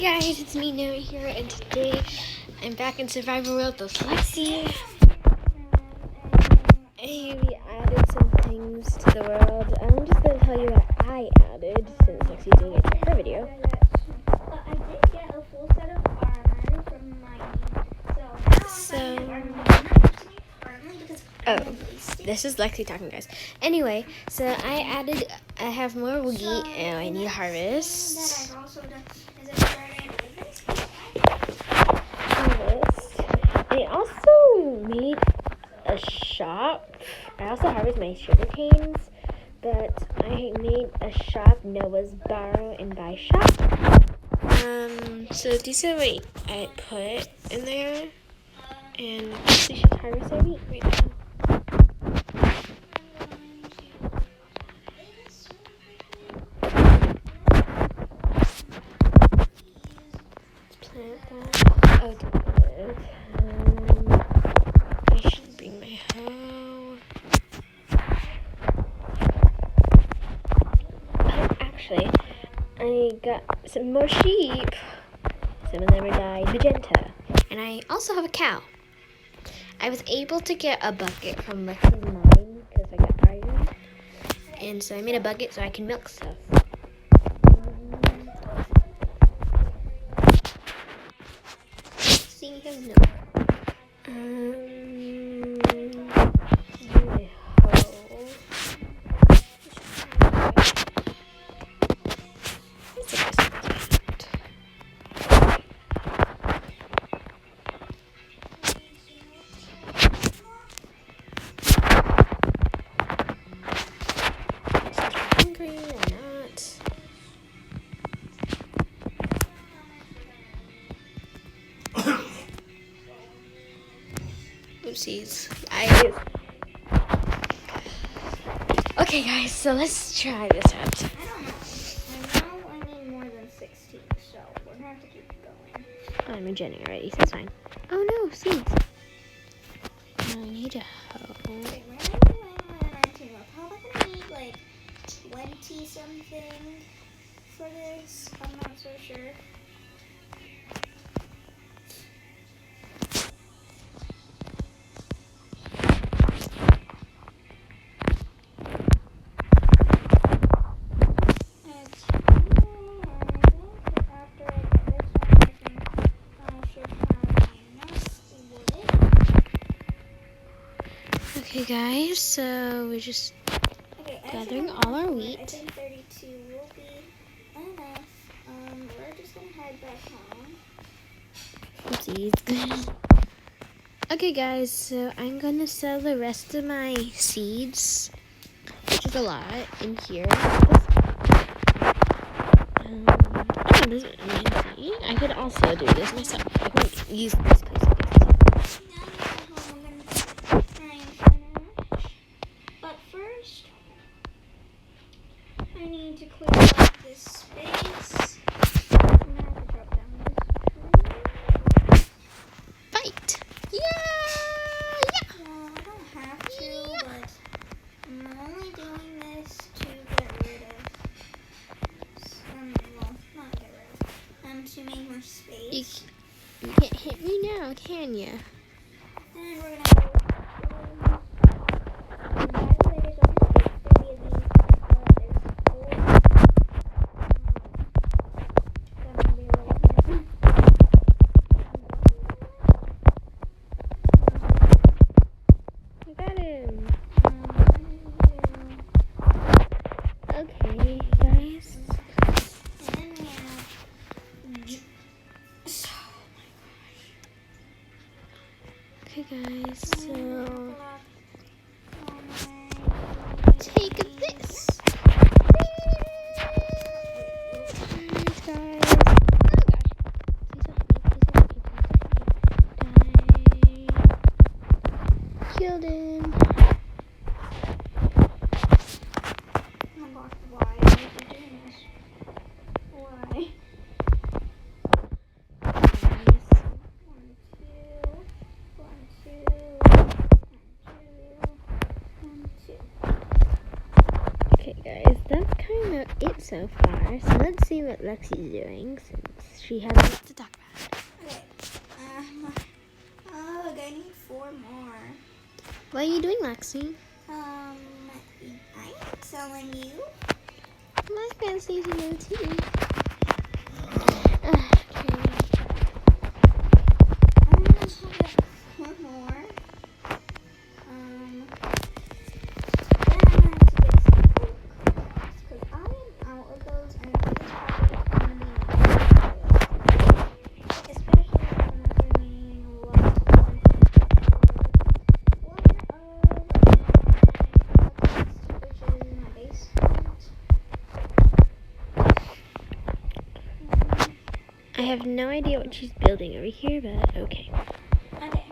Hey guys, it's me Noah here, and today I'm back in survival world with Lexi. We added some things to the world. I'm just going to tell you what I added since Lexi's doing it for her video. But I did get a full set of armor from mining. This is Lexi talking, guys. Anyway, so I have more woogie, and I need to harvest. I also made a shop. I also harvest my sugar canes, but I made a shop, Noah's Borrow and Buy shop. So these are what I put in there, and we should harvest our wheat right now. Plant that. Oh, good. I should bring my hoe. Oh, actually, I got some more sheep. Some of them are dyed magenta. And I also have a cow. I was able to get a bucket from Lexi's mine because I got iron. And so I made a bucket so I can milk stuff. See, you guys know. My hoe. Hungry or not? Oopsies. Okay, guys, so let's try this out. I know I need more than 16, so we're gonna have to keep going. I'm regenerating already, so it's fine. Oh no, seeds. I need a hoe. Wait, where am I 19? We're probably gonna need like 20 something for this. I'm not so sure. Okay, guys, so we're just gathering all our wheat. I think 32 will be enough. We're just gonna head back home. Oopsies. Okay, guys, so I'm gonna sell the rest of my seeds, which is a lot, in here. I could also do this myself. I can use this place. But first, I need to clear up this space. I'm gonna have to drop down this tree. Fight! Yeah! Well, I don't have to, but I'm only doing this to get rid of some, well, not get rid of, to make more space. You can't hit me now, can ya? And we're gonna go. And by the way, there's only 3 of these. There's 4. Gonna be a little You got him. Okay, guys. And then we have. Okay, guys, so take this. Guys. Oh gosh. Die. Killed him. Oh my gosh, why are you doing this? Why? 1, 2, 1, 2. Okay, guys, that's kind of it so far. So let's see what Lexi's doing since she has a lot to talk about. Okay. Oh, I need 4 more. What are you doing, Lexi? I'm telling you. My fancy to tea. I'm gonna have 4 more. Then I'm going to get some oak crafts because I am out of those, and it's probably going to be my especially whenever needing a lot of one of which is in my basement. I have no idea what she's building over here, but okay. Okay.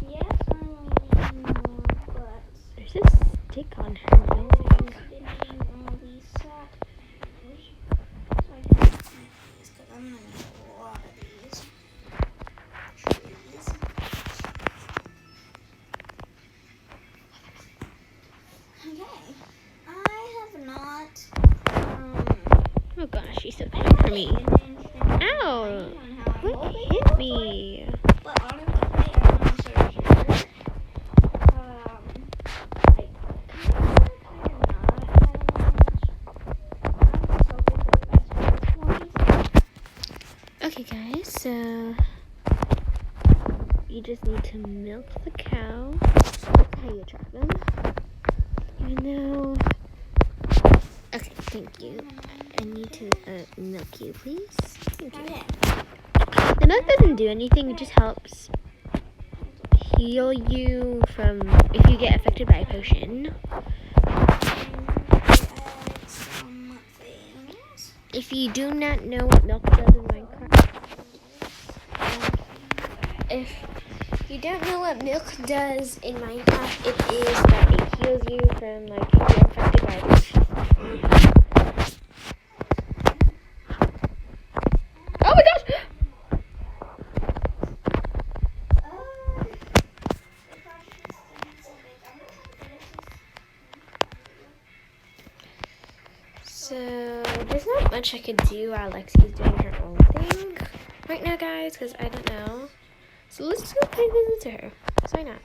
Yes, I'm needing more, but There's a stick on her building. I've been needing all these saplings, so I can plant these because I'm gonna need a lot of these trees. Okay, I have not Oh gosh, she's so bad for me. Ow! Ow! What hit me? But honestly, I'm not so sure. Okay guys, so you just need to milk the cow. That's how you attract them. Even though... Okay, thank you. I need to milk you, please. Thank you. Okay. The milk doesn't do anything, it just helps heal you from if you get affected by a potion. If you do not know what milk does in Minecraft, if you don't know what milk does in Minecraft, it is that it heals you from like if you're infected by a potion. Oh my gosh! So there's not much I could do while Lexi's doing her own thing right now, guys, because I don't know. So let's just go pay a visit to her. So why not?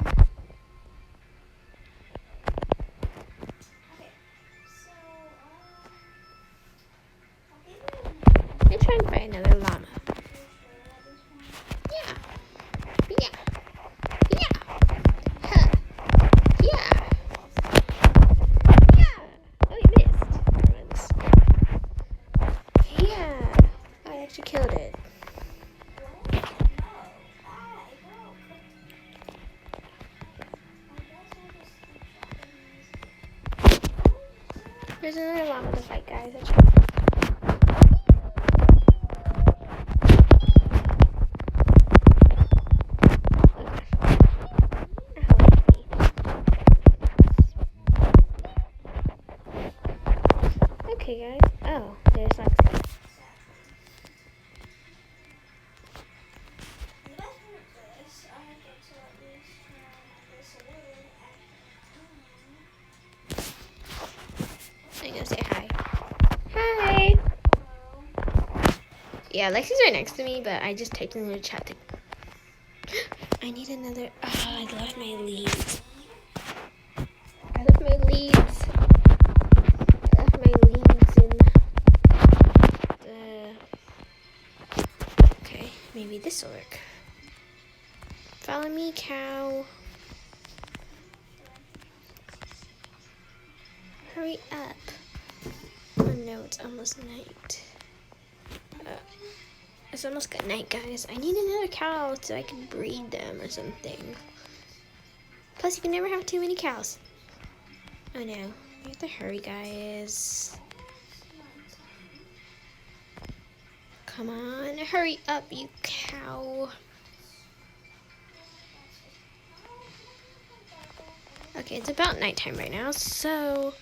I'm trying to find another llama. Yeah. Yeah. Yeah. Huh. Yeah. Yeah. Oh, you missed. Yeah. I actually killed it. There's another llama to fight, guys. That's right. Okay, guys. Oh, there's Lexi. I'm gonna say hi. Hi. Yeah, Lexi's right next to me, but I just typed in the chat to... I need another... Oh, I left my leaves. I left my leaves in the... Okay, maybe this will work. Follow me, cow. Hurry up. Oh no, it's almost night. It's almost good night, guys. I need another cow so I can breed them or something. Plus, you can never have too many cows. Oh no, we have to hurry, guys. Come on, hurry up, you cow. Okay, it's about nighttime right now, so...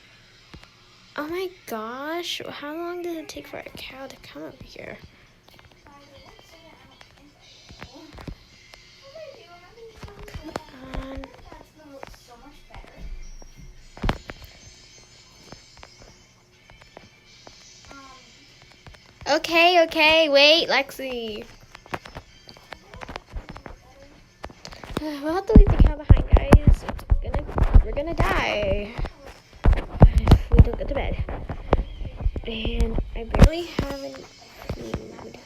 Oh my gosh, how long did it take for a cow to come over here? Come on. Okay, wait, Lexi. We'll have to leave the cow behind, guys. We're gonna die if we don't get to bed. And I barely have any food.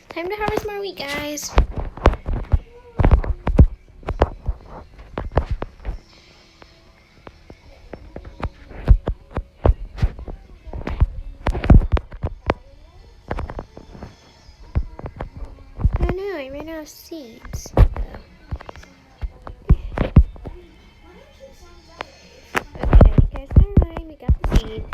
Time to harvest more wheat, guys. Oh no, I ran out of seeds. Okay, guys, never mind. We got the seeds.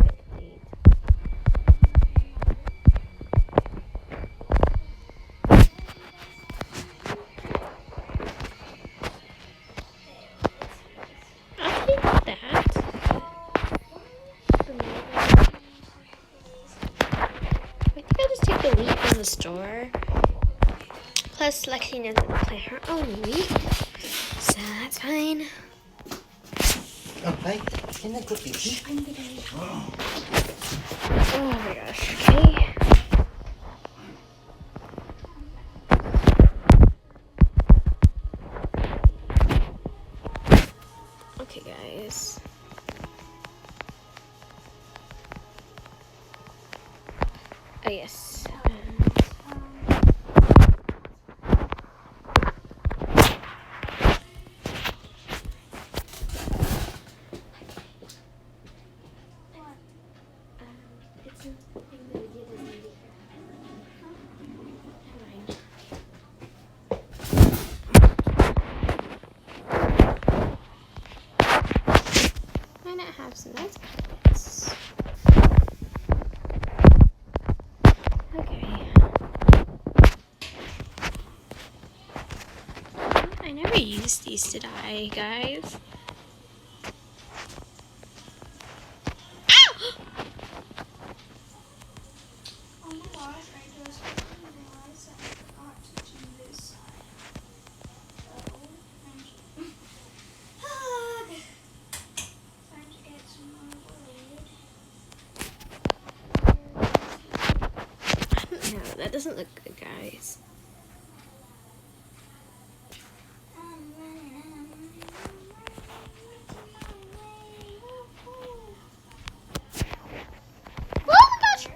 I'll take that. I think I'll just take the wheat from the store. Plus, Lexi doesn't plant her own wheat, so that's fine. Okay, in the cookie. Oh my gosh, okay. Okay, guys. Oh, yes. Why not have some nice carrots? Okay. I never used these, did I, guys? Ow! Oh my gosh, I just realized I forgot to do this side. Time to get some more wood. No, that doesn't look good, guys. Oh my gosh!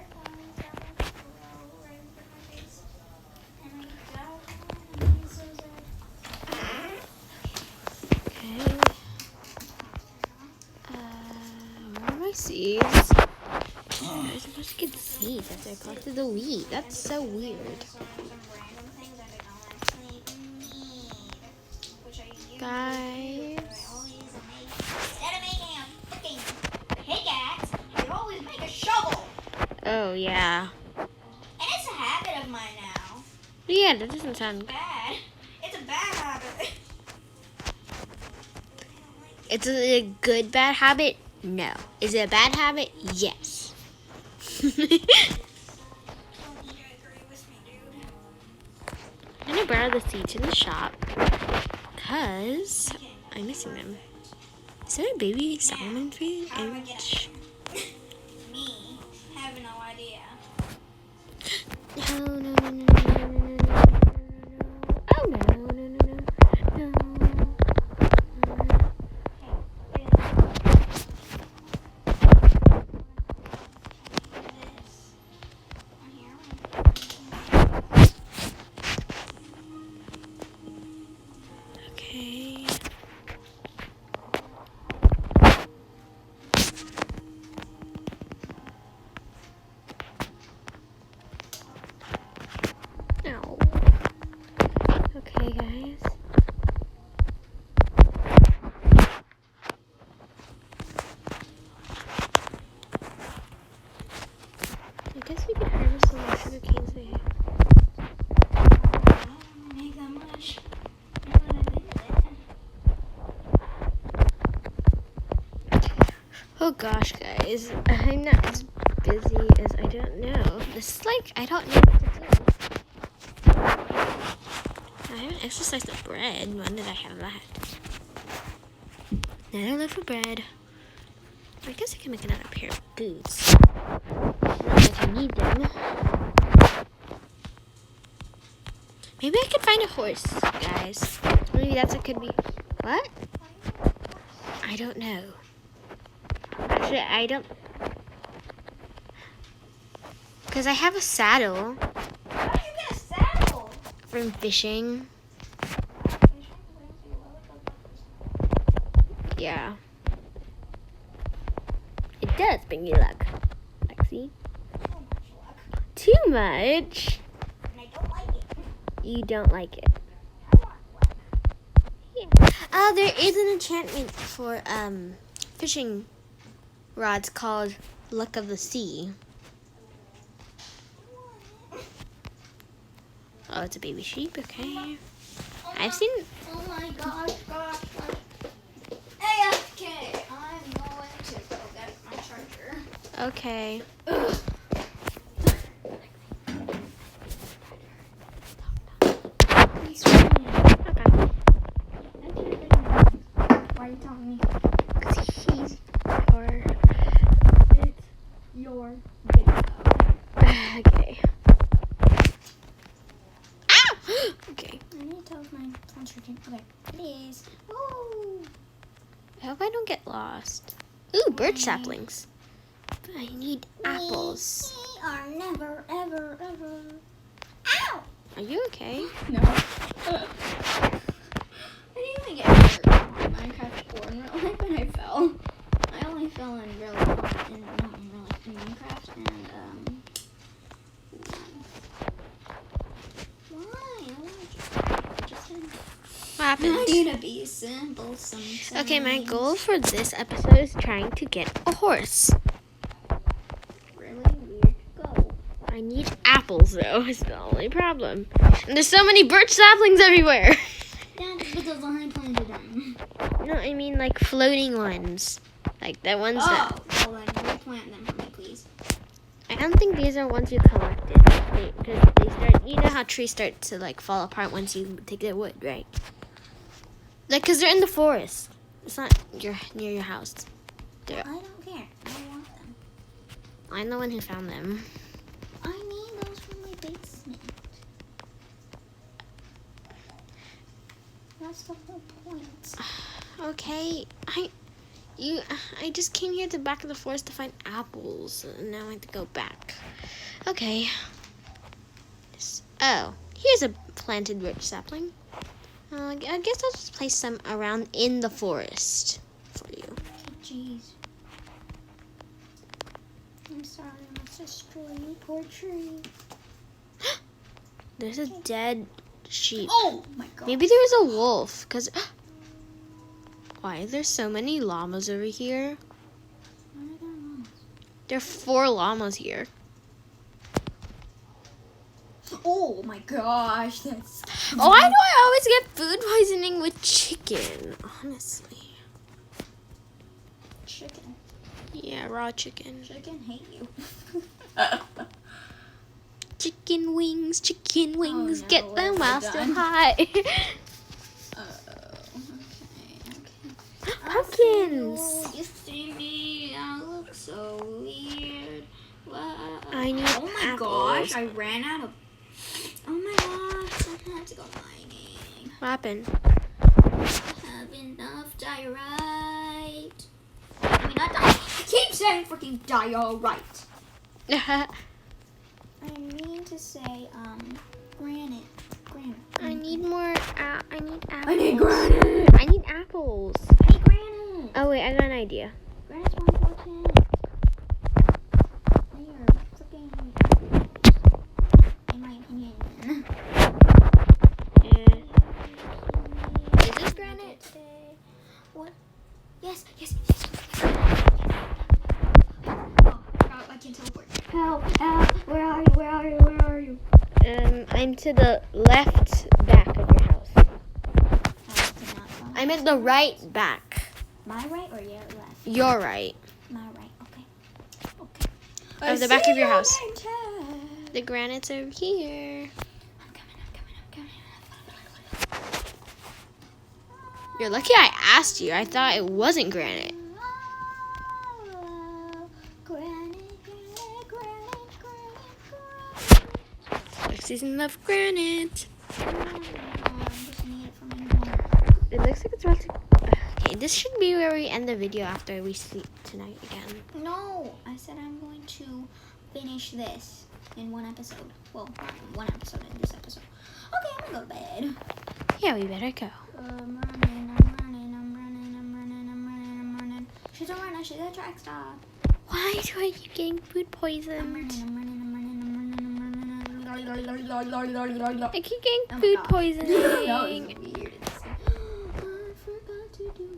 Okay. Where are my seeds? I'm supposed to get seeds after I collected the wheat. That's so weird. Guys. Instead of making a fucking pickaxe, you always make a shovel. Oh, yeah. And it's a habit of mine now. Yeah, that doesn't sound... Bad. It's a bad habit. It's a good bad habit? No. Is it a bad habit? Yes. Don't need to agree with me, dude. I'm gonna borrow the seeds in the shop because I'm missing them. Is there a baby salmon food? How do I get it? Me having no idea. No, no, no, no, no, no, no, no, no. Oh no, no, no, no, no. Okay. No. Okay, guys. I guess we could harvest some more sugar canes there. Make that much. Oh gosh, guys. I'm not as big busy as I don't know. This is like, I don't know what to do. I haven't exercised the bread. When did I have that? I don't look for bread. I guess I can make another pair of boots. Not that I need them. Maybe I could find a horse, guys. Maybe that's what could be. What? I don't know. Actually, I don't. Because I have a saddle. How did you get a saddle? From fishing. Yeah. It does bring you luck, Lexi. So much luck. Too much. And I don't like it. You don't like it. I want luck. Oh, there is an enchantment for fishing rods called Luck of the Sea. Oh, it's a baby sheep. Okay. I've seen. Oh my gosh. AFK. I'm going to go get my charger. Okay. Ugh. He's screaming. Okay. Why are you telling me? He's or. It's your video. Okay. Ow! Okay. I need to tell my phone charging. Okay, it is. Oh. I hope I don't get lost. Ooh, birch saplings. But I need apples. We are never, ever, ever. Ow! Are you okay? No. I didn't even get hurt on Minecraft or in real life when I fell. I only fell in real life, not in real life, in Minecraft, and why? I want to just What happened? not gonna be simple sometimes. Okay, my goal for this episode is trying to get a horse. Really weird goal. I need apples, though. It's the only problem. And there's so many birch saplings everywhere. That's because I planted them. No, I mean like floating ones. Like the ones that... Oh, well then replant them for me, please. I don't think these are ones you collected. Because they start... You know how trees start to like fall apart once you take the wood, right? Like, because they're in the forest. It's not near your house. I don't care. I want them. I'm the one who found them. I need those for my basement. That's the whole point. Okay, I just came here to the back of the forest to find apples, and now I have to go back. Okay. Oh, here's a planted birch sapling. I guess I'll just place some around in the forest for you. Jeez. I'm sorry, I must destroy you, poor tree. There's a dead sheep. Oh my god. Maybe there was a wolf, because... Why are there so many llamas over here? There are 4 llamas here. Oh my gosh, that's... Oh, why do I always get food poisoning with chicken? Honestly. Chicken. Yeah, raw chicken. Chicken hate you. Chicken wings, no, get them we're while done. still hot. Okay. Pumpkins. Oh, you see me? I look so weird. What? I need Oh my apples. gosh, I ran out of... Oh my gosh, I have to go mining. What happened? I have enough diorite. I mean, not diorite. I keep saying freaking diorite. I mean to say, granite. I need more. I need apples. I need granite. I need apples. I need granite. Oh wait, I got an idea. Granite's more important. They are freaking, in my opinion. Is this granite? What? Yes. Oh, I can't teleport. Help! Where are you? I'm to the left back of your house. I'm at the right back. My right or your left? Your right. My right. Okay. of the back of your house. The granite's over here. I'm coming. You're lucky I asked you. I thought it wasn't granite. Granite. Next season of granite. I just need it for my home. It looks like it's about to. Okay, this should be where we end the video after we sleep tonight again. No, I said I'm going to finish this in one episode. Well, not in one episode, in this episode. Okay, I'm gonna go to bed. Yeah, we better go. I'm running. She's a runner, she's a track star. Why do I keep getting food I'm poisoned? running. I keep getting Oh my food gosh. poisoning. That was weird. I forgot to do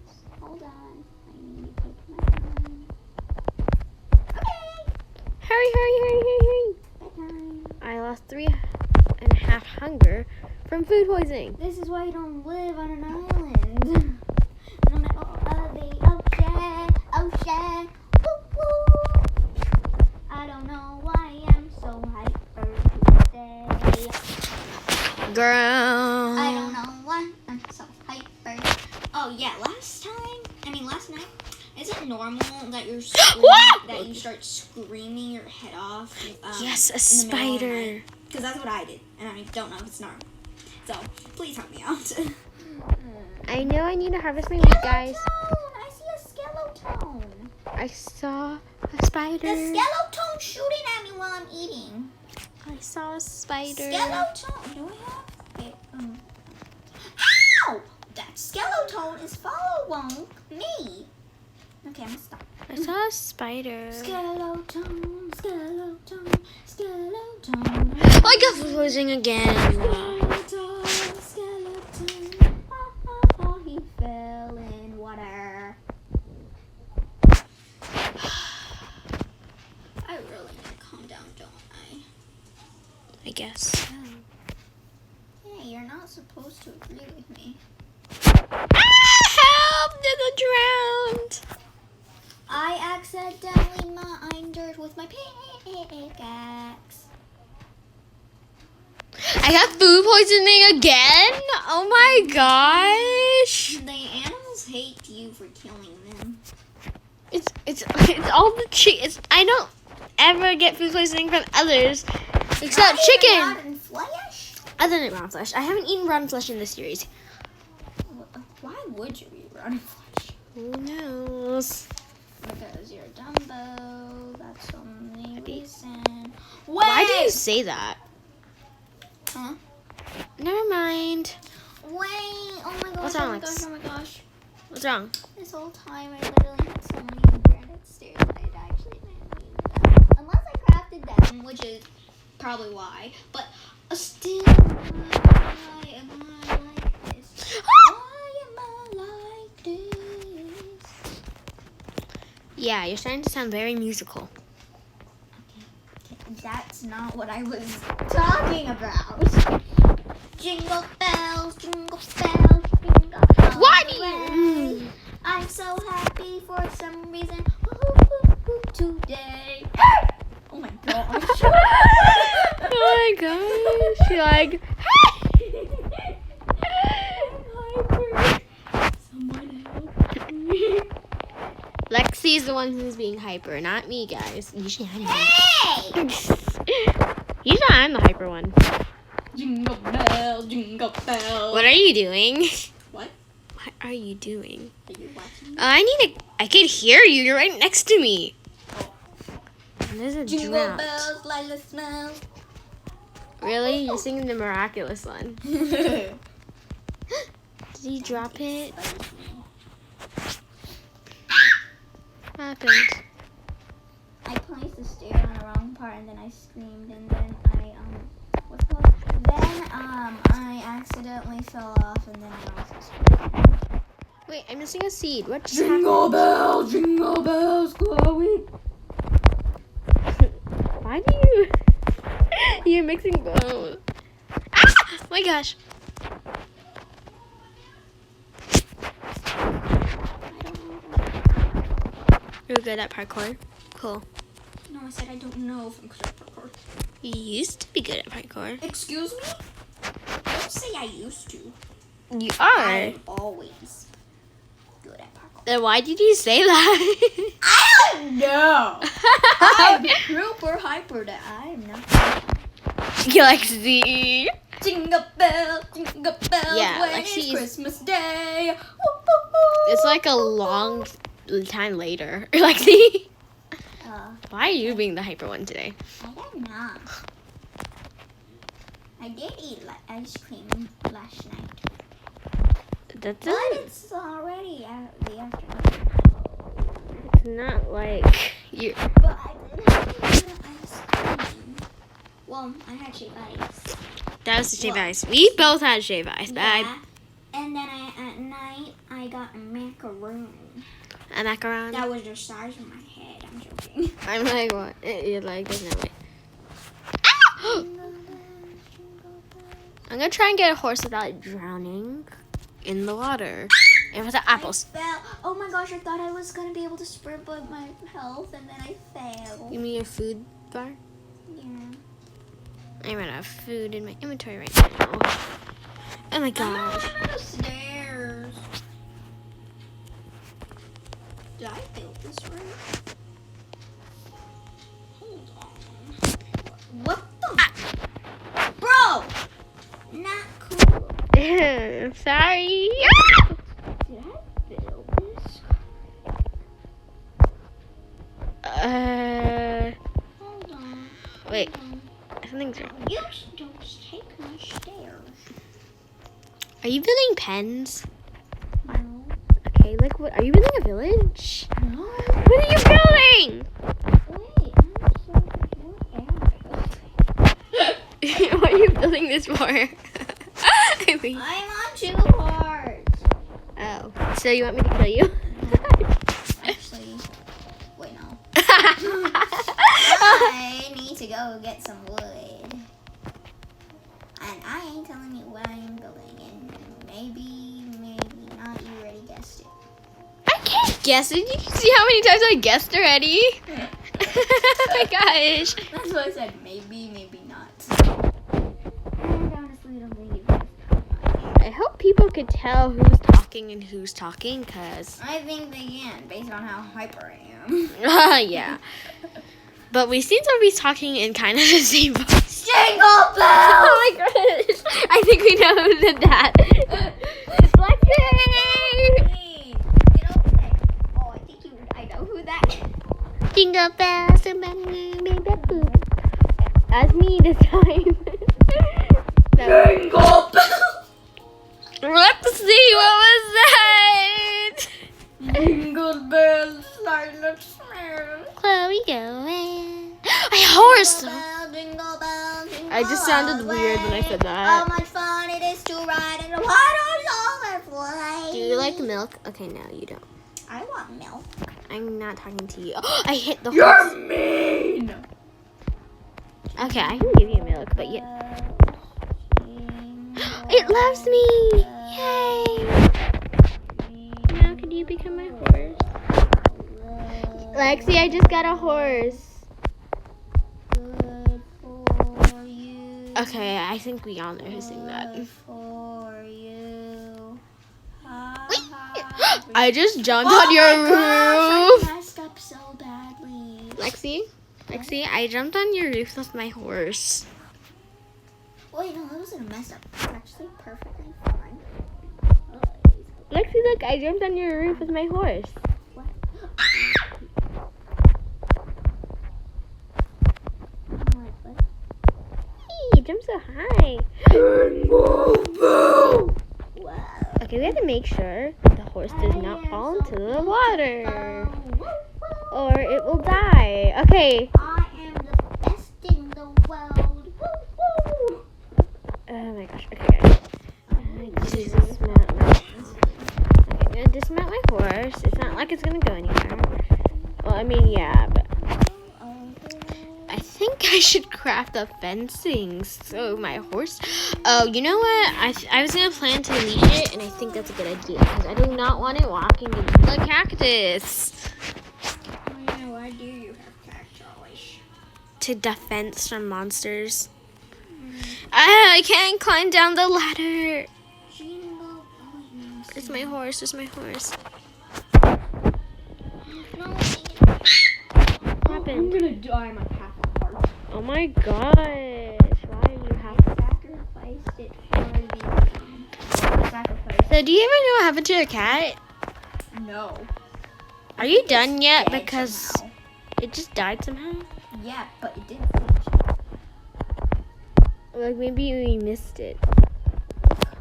this. Hold on. I need to take my time. Okay. Hurry. Bedtime. I lost 3.5 hunger from food poisoning. This is why you don't live on an island. No matter of the ocean. Woo. I don't know why I'm so hyper today. Girl. I don't know why I'm so hyper. Oh yeah, last night. Is it normal that you're What? that you start screaming your head off? Yes, a spider. Because that's what I did, and I don't know if it's normal. So please help me out. I know I need to harvest my meat, guys. Skeleton! I see a skeleton. I saw a spider. The skeleton shooting at me while I'm eating. I saw a spider. Skeleton. Do I have it? Ow! That skeleton is following me. Okay, I'm gonna stop. I saw a spider. Skeleton. I got food poisoning again. Skeleton. Oh, he fell in water. I really need to calm down, don't I? I guess. Hey, you're not supposed to agree with me. Help! There's a drowned. I accidentally mined with my pickaxe. I got food poisoning again? Oh my gosh. The animals hate you for killing them. It's all the cheese. I don't ever get food poisoning from others except Not even chicken. rotten flesh? Other than rotten flesh. I haven't eaten rotten flesh in this series. Why would you eat rotten flesh? Who knows? Because you're Dumbo. That's the only reason. Why do you say that? Huh? Never mind. Wait. Oh my gosh. What's Oh wrong, my Lex? gosh. Oh my gosh. What's wrong? This whole time I literally had so many granite stairs that I actually didn't need them. Unless I crafted them, which is probably why. But still, why am I like this? Why am I like this? Yeah, you're starting to sound very musical. Okay, that's not what I was talking about. Jingle bells, jingle bells, jingle all Why the do way. you? I'm so happy for some reason today. Oh my gosh. Oh my gosh. You're like, Someone help me. Lexi's the one who's being hyper, not me, guys. Usually I'm Hey! Usually I'm the hyper one. Jingle bell, jingle bell. What are you doing? What? What are you doing? Are you watching? I can hear you. You're right next to me. Oh. And there's a Jingle drought. bells, Lila smells. Really? You're singing the miraculous one. Did you drop it? What happened? I placed the stair on the wrong part and then I screamed and then what's it called? Then I accidentally fell off and then I also screamed. Wait, I'm missing a seed. What just Jingle bells glowing. happened? Why do you... You're mixing both. Ah! Oh my gosh. I don't know. You're good at parkour. Cool. No, I said I don't know if I'm good at parkour. You used to be good at parkour. Excuse me? Don't say I used to. You are. I'm always good at parkour. Then why did you say that? I don't know. I'm super hyper that I am not. Galaxy. Jingle bell, Yeah, when like it's she's- Christmas Day. Woo, woo, woo. It's like a long time later. Lexi. Why are you being the hyper one today? I don't know. I did eat ice cream last night. That's But it. it's already the afternoon. It's not like you. But I didn't have ice cream. Well, I had shaved ice. That was the shave Well, ice. We both had shave ice, but Yeah. And then at night, I got a macaroon. a macaron. That was the size of my head. I'm joking. I'm like, what? You're like, there's no way. I'm gonna try and get a horse without drowning in the water. And with the apples. I fell. Oh my gosh, I thought I was going to be able to spread my health, and then I fell. Give me your food bar. Yeah. I ran out of food in my inventory right now. Oh my I'm gosh. on the stairs. Did I build this right? Hold on. What the? Bro! Not cool. I'm sorry. Did I build this? Hold on. Wait. Hold on. Something's wrong. You don't take my stairs. Are you building pens? No. Okay, like what? Are you building a village? No. What are you building? Wait, I'm so. What am I building? What are you building this for? I mean, I'm on 2 hearts. oh, so you want me to kill you? Actually, wait, no. I need to go get some wood. And I ain't telling you what I am building. And maybe not. You already guessed it. I can't guess it. You see how many times I guessed already? Oh my gosh. That's why I said maybe not. And honestly, I don't think you guessed that much. I hope people could tell who's talking and who's talking, cause I think they can, based on how hyper I am. yeah. But we seem to be talking in kind of the same voice. Jingle bell! Oh my gosh! I think we know who did that. Lexi! Hey, get over there. Oh, I know who that is. Jingle bells, that's me this time. Jingle bell! Let's see, what was that? Jingle bells, silent smell. Chloe going. My horse! Jingle bell, jingle I just sounded weird when I said that. How much fun it is to ride in a water roller Do you like milk? Okay, no, you don't. I want milk. I'm not talking to you. Oh, I hit the You're horse. mean. Okay, I can give you milk, but yeah. It loves me! Yay! Now, could you become my horse? Lexi, I just got a horse. Good for you. Okay, I think we all know who's saying that. Good for you. I just jumped Oh on your my gosh, roof. I messed up so badly. Lexi, I jumped on your roof with my horse. Wait, no, that wasn't a mess up. It's actually perfectly fine. Lexi, look, I jumped on your roof with my horse. What? Hey, you jumped so high. Wow. Okay, we have to make sure the horse does not fall into the water, or it will die. Okay. I am the best in the world. Woo, woo. Oh my gosh. Okay, guys. I'm gonna dismount my horse. It's not like it's gonna go anywhere. Well, I mean, yeah, but I think I should craft a fencing so my horse. Oh, you know what? I was gonna plan to leash it, and I think that's a good idea because I do not want it walking into the cactus. Oh, yeah, why do you have cacti? to defense from monsters. I can't climb down the ladder. Where's my horse? Where's my horse? What happened? I'm gonna die. I'm like half a heart. Oh my gosh. Why are you happy? Sacrificed it for the sacrifice. So do you ever know what happened to your cat? No. Are you done yet? Dead Because somehow. it just died somehow? Yeah, but it didn't finish. Like maybe we missed it.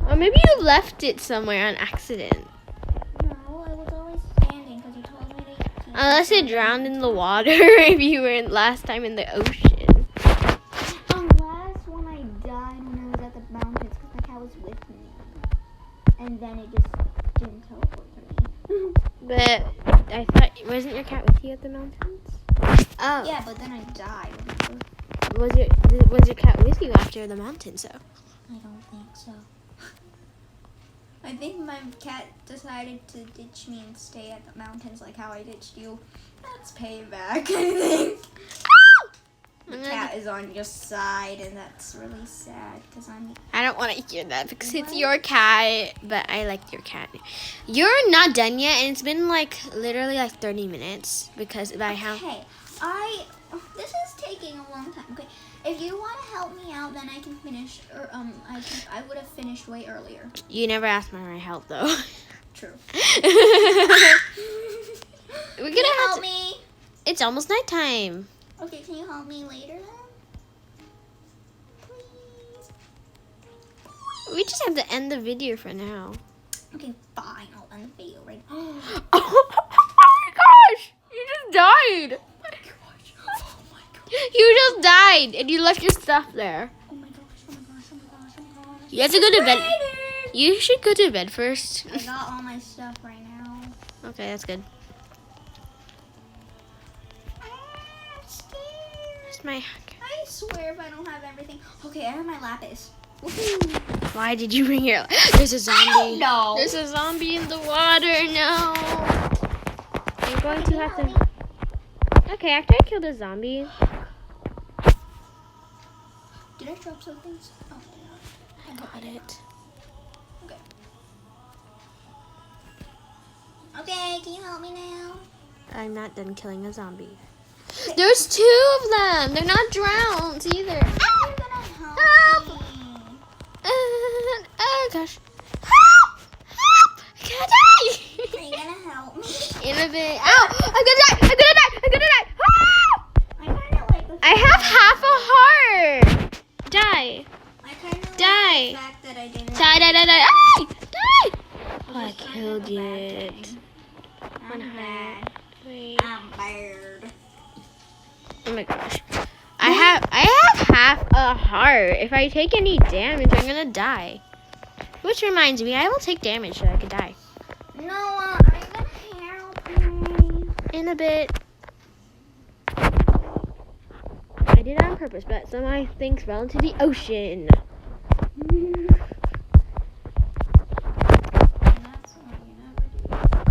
Or maybe you left it somewhere on accident. No, I was always standing because you told me to keep Unless it drowned in the water if you were last time in the ocean. Unless when I died when I was at the mountains because my cat was with me. And then it just didn't teleport to me. But I thought, wasn't your cat with you at the mountains? Oh. Yeah, but then I died. Was your cat with you after the mountains though? I don't think so. I think my cat decided to ditch me and stay at the mountains like how I ditched you. That's payback, I think. The cat is on your side, and that's really sad because I don't want to hear that because it's What? your cat, but I like your cat. You're not done yet, and it's been like literally like 30 minutes because I have. Okay, this is taking a long time. Okay, if you want to help me out, then I can finish. Or I would have finished way earlier. You never asked for my help though. True. We're Can gonna you have help to. me? It's almost nighttime. Okay, can you help me later then? Please. We just have to end the video for now. Okay, fine. I'll end the video right now. Oh my gosh! You just died. Oh my gosh. You just died, and you left your stuff there. Oh my gosh. Oh my gosh. Oh my gosh. Oh my gosh. You have to go to bed. Later. You should go to bed first. I got all my stuff right now. Okay, that's good. I'm scared. Where's my... I swear if I don't have everything. Okay, I have my lapis. Woohoo. Why did you bring your... There's a zombie. I don't know. There's a zombie in the water. No. I'm going to have to... Okay, after I kill the zombie... Did I drop something? Oh, I Got it. Okay. Okay, can you help me now? I'm not done killing a zombie. There's 2 of them. They're not drowned either. How are you gonna help Help! me? Oh gosh. Help! Help! I can't die! Are you gonna help me? In a bit. Ow! I'm gonna die! I'm gonna die! I'm gonna die! Ah! I kinda like the I have half a heart. Die. I kinda like Die. the fact that I didn't Die, die, die, die. Die! Die! Oh, I This is kind killed of a bad it. thing. One I'm bad. Wait. I'm bad. Oh my gosh. I have half a heart. If I take any damage, I'm gonna die. Which reminds me, I will take damage so I could die. Noah, are you gonna help me? In a bit. I did it on purpose, but some of my things fell into the ocean. That's what you never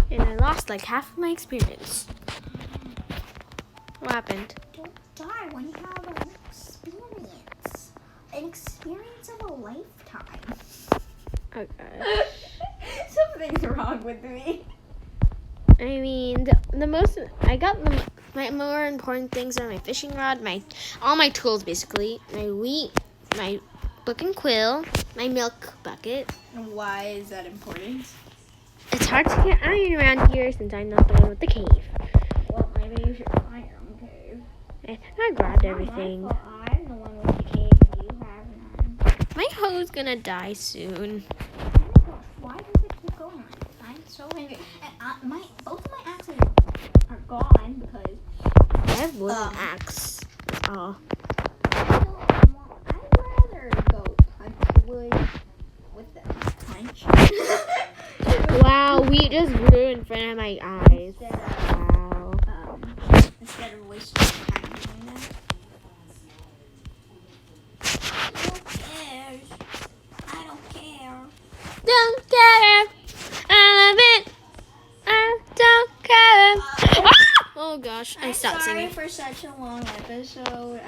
do. And I lost like half of my experience. What happened? Don't die when you have an experience. An experience of a lifetime. Okay. Something's wrong with me. I mean, the most I got my more important things are my fishing rod, all my tools basically, my wheat, my book and quill, my milk bucket. Why is that important? It's hard to get iron around here since I'm not the one with the cave. Well, maybe you should find your own cave. I think I grabbed everything. Not my fault. I'm the one with the cave. You have none. My hoe's gonna die soon. Oh my gosh, why does it keep going like this? I'm so angry. And both of my axes are gone because I have wooden axe. That's all. I'd rather go punch wood with the punch Wow, we just grew in front of my eyes. Wow. instead of wasting time doing that. Who cares? I don't care. Don't care. I love it. I don't care. Ah! Oh gosh. gosh, I I'm stopped sorry singing. for such a long episode.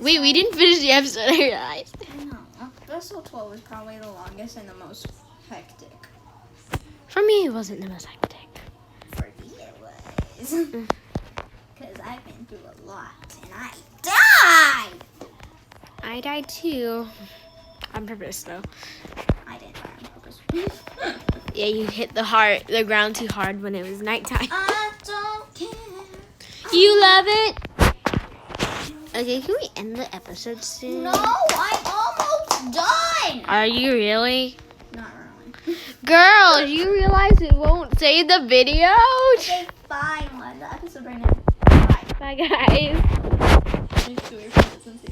Wait, we didn't finish the episode, I realized. No, episode 12 was probably the longest and the most hectic. For me, it wasn't the most hectic. For me, it was. Because I've been through a lot and I died! I died too. On purpose, though. I didn't die on purpose. Yeah, you hit the ground too hard when it was nighttime. I don't care. You love it? Okay, can we end the episode soon? No, I'm almost done! Are you really? Not really. Girl, do you realize it won't save the video? Okay, fine. We'll end the episode right now. Bye. Bye, guys. Thanks for